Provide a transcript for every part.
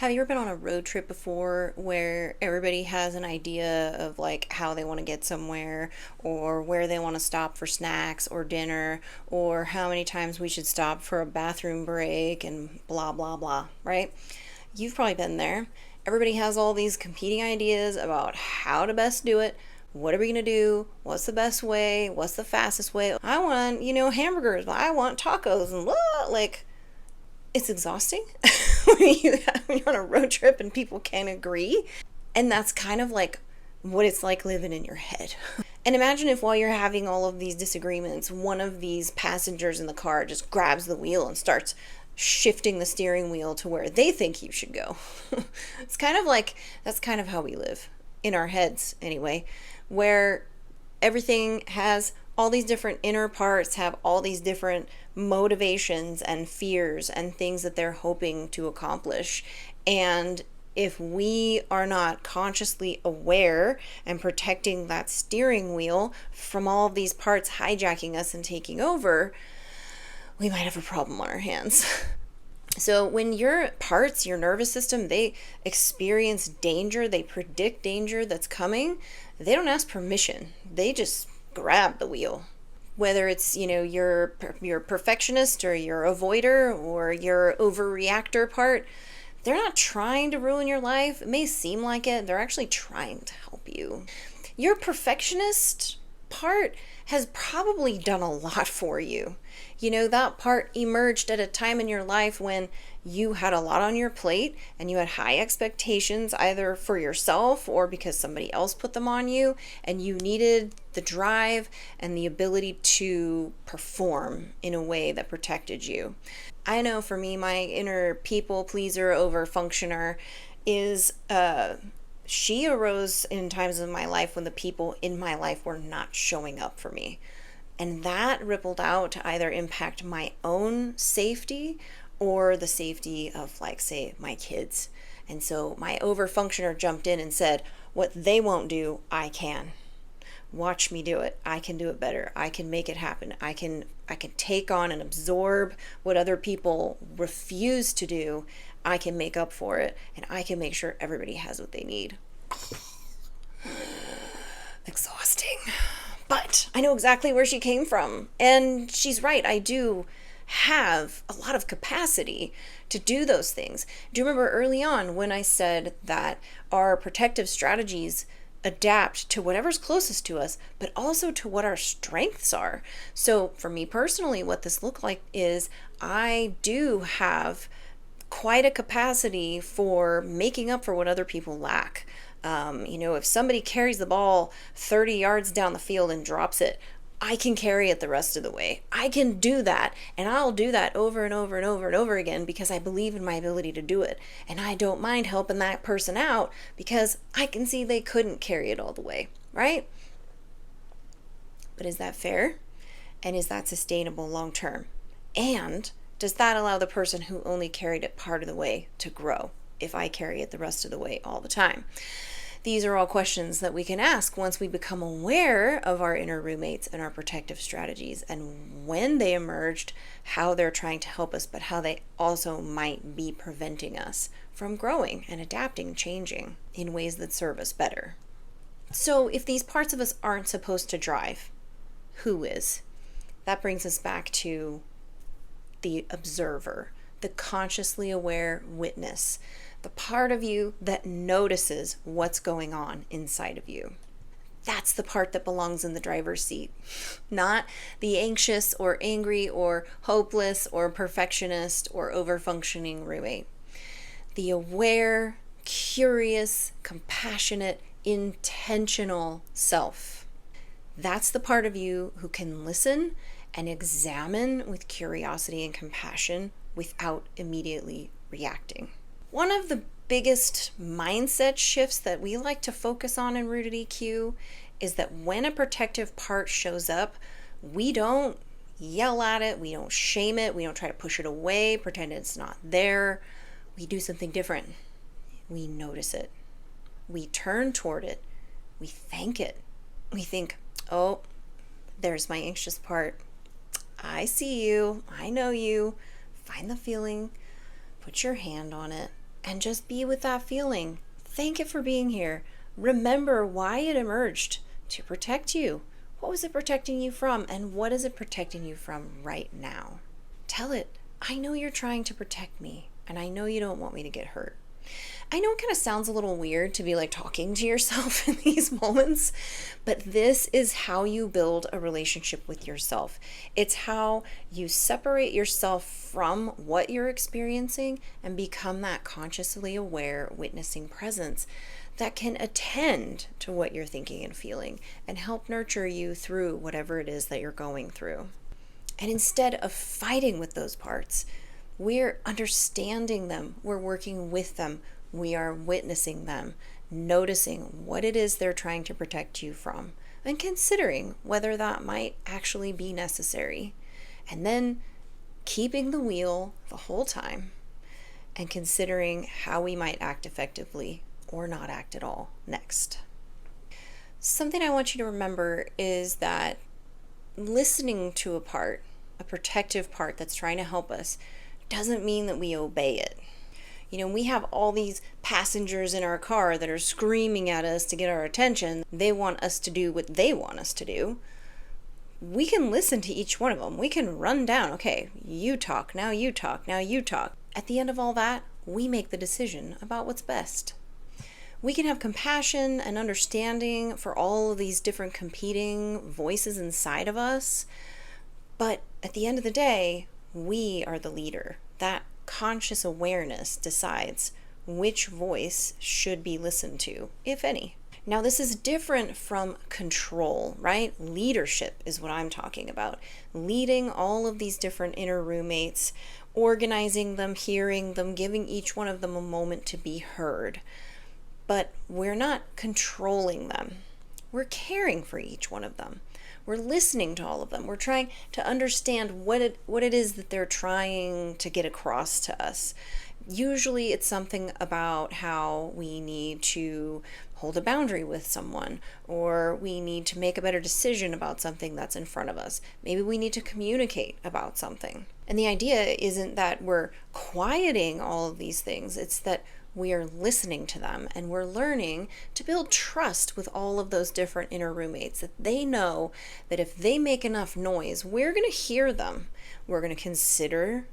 Have you ever been on a road trip before where everybody has an idea of like how they want to get somewhere or where they want to stop for snacks or dinner or how many times we should stop for a bathroom break and blah blah blah, right? You've probably been there. Everybody has all these competing ideas about how to best do it. What are we going to do? What's the best way? What's the fastest way? I want, hamburgers. I want tacos and blah. Like, it's exhausting when you're on a road trip and people can't agree. And that's kind of like what it's like living in your head. And imagine if while you're having all of these disagreements, one of these passengers in the car just grabs the wheel and starts shifting the steering wheel to where they think you should go. It's kind of like that's kind of how we live in our heads anyway, where everything has all these different inner parts, have all these different motivations and fears and things that they're hoping to accomplish. And if we are not consciously aware and protecting that steering wheel from all of these parts hijacking us and taking over, we might have a problem on our hands. So when your parts, your nervous system, they experience danger, they predict danger that's coming, they don't ask permission. They just grab the wheel. Whether it's, your perfectionist or your avoider or your overreactor part, they're not trying to ruin your life. It may seem like it. They're actually trying to help you. Your perfectionist part has probably done a lot for you. That part emerged at a time in your life when you had a lot on your plate and you had high expectations either for yourself or because somebody else put them on you, and you needed the drive and the ability to perform in a way that protected you. I know for me, my inner people pleaser, over functioner is she arose in times of my life when the people in my life were not showing up for me. And that rippled out to either impact my own safety or the safety of, like, say, my kids. And so my overfunctioner jumped in and said, what they won't do, I can. Watch me do it. I can do it better. I can make it happen. I can take on and absorb what other people refuse to do. I can make up for it, and I can make sure everybody has what they need. Exhausting. But I know exactly where she came from. And she's right. I do have a lot of capacity to do those things. Do you remember early on when I said that our protective strategies adapt to whatever's closest to us, but also to what our strengths are? So for me personally, what this looked like is I do have quite a capacity for making up for what other people lack. If somebody carries the ball 30 yards down the field and drops it, I can carry it the rest of the way. I can do that, and I'll do that over and over and over and over again because I believe in my ability to do it. And I don't mind helping that person out because I can see they couldn't carry it all the way, right? But is that fair? And is that sustainable long term? And does that allow the person who only carried it part of the way to grow if I carry it the rest of the way all the time? These are all questions that we can ask once we become aware of our inner roommates and our protective strategies, and when they emerged, how they're trying to help us, but how they also might be preventing us from growing and adapting, changing in ways that serve us better. So if these parts of us aren't supposed to drive, who is? That brings us back to the observer, the consciously aware witness, the part of you that notices what's going on inside of you. That's the part that belongs in the driver's seat, not the anxious or angry or hopeless or perfectionist or overfunctioning roommate. The aware, curious, compassionate, intentional self. That's the part of you who can listen and examine with curiosity and compassion without immediately reacting. One of the biggest mindset shifts that we like to focus on in Rooted EQ is that when a protective part shows up, we don't yell at it, we don't shame it, we don't try to push it away, pretend it's not there. We do something different. We notice it. We turn toward it. We thank it. We think, oh, there's my anxious part. I see you. I know you. Find the feeling. Put your hand on it and just be with that feeling. Thank it for being here. Remember why it emerged: to protect you. What was it protecting you from, and what is it protecting you from right now? Tell it, I know you're trying to protect me, and I know you don't want me to get hurt. I know it kind of sounds a little weird to be like talking to yourself in these moments, but this is how you build a relationship with yourself. It's how you separate yourself from what you're experiencing and become that consciously aware, witnessing presence that can attend to what you're thinking and feeling and help nurture you through whatever it is that you're going through. And instead of fighting with those parts, we're understanding them, we're working with them, we are witnessing them, noticing what it is they're trying to protect you from, and considering whether that might actually be necessary. And then keeping the wheel the whole time and considering how we might act effectively or not act at all next. Something I want you to remember is that listening to a part, a protective part that's trying to help us, doesn't mean that we obey it. You know, we have all these passengers in our car that are screaming at us to get our attention. They want us to do what they want us to do. We can listen to each one of them. We can run down, okay, you talk, now you talk, now you talk. At the end of all that, we make the decision about what's best. We can have compassion and understanding for all of these different competing voices inside of us, but at the end of the day, we are the leader. That conscious awareness decides which voice should be listened to, if any. Now, this is different from control, right? Leadership is what I'm talking about. Leading all of these different inner roommates, organizing them, hearing them, giving each one of them a moment to be heard. But we're not controlling them. We're caring for each one of them. We're listening to all of them. We're trying to understand what it is that they're trying to get across to us. Usually it's something about how we need to hold a boundary with someone, or we need to make a better decision about something that's in front of us. Maybe we need to communicate about something. And the idea isn't that we're quieting all of these things. It's that we are listening to them and we're learning to build trust with all of those different inner roommates, that they know that if they make enough noise, we're going to hear them. We're going to consider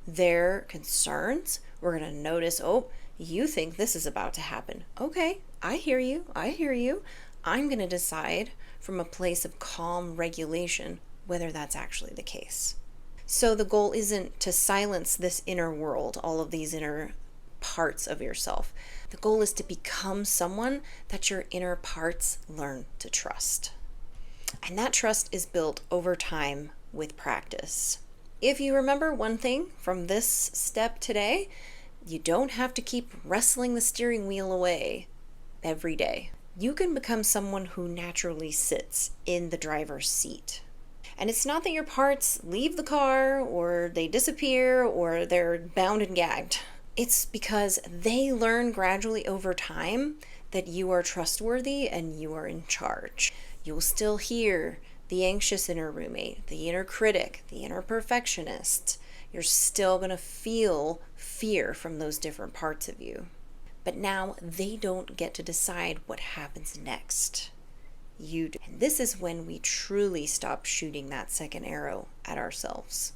their concerns. We're going to notice, oh, you think this is about to happen. Okay, I hear you. I hear you. I'm going to decide from a place of calm regulation whether that's actually the case. So the goal isn't to silence this inner world, all of these inner parts of yourself. The goal is to become someone that your inner parts learn to trust. And that trust is built over time with practice. If you remember one thing from this step today, you don't have to keep wrestling the steering wheel away every day. You can become someone who naturally sits in the driver's seat. And it's not that your parts leave the car or they disappear or they're bound and gagged. It's because they learn gradually over time that you are trustworthy and you are in charge. You'll still hear the anxious inner roommate, the inner critic, the inner perfectionist. You're still going to feel fear from those different parts of you. But now they don't get to decide what happens next. You do. And this is when we truly stop shooting that second arrow at ourselves.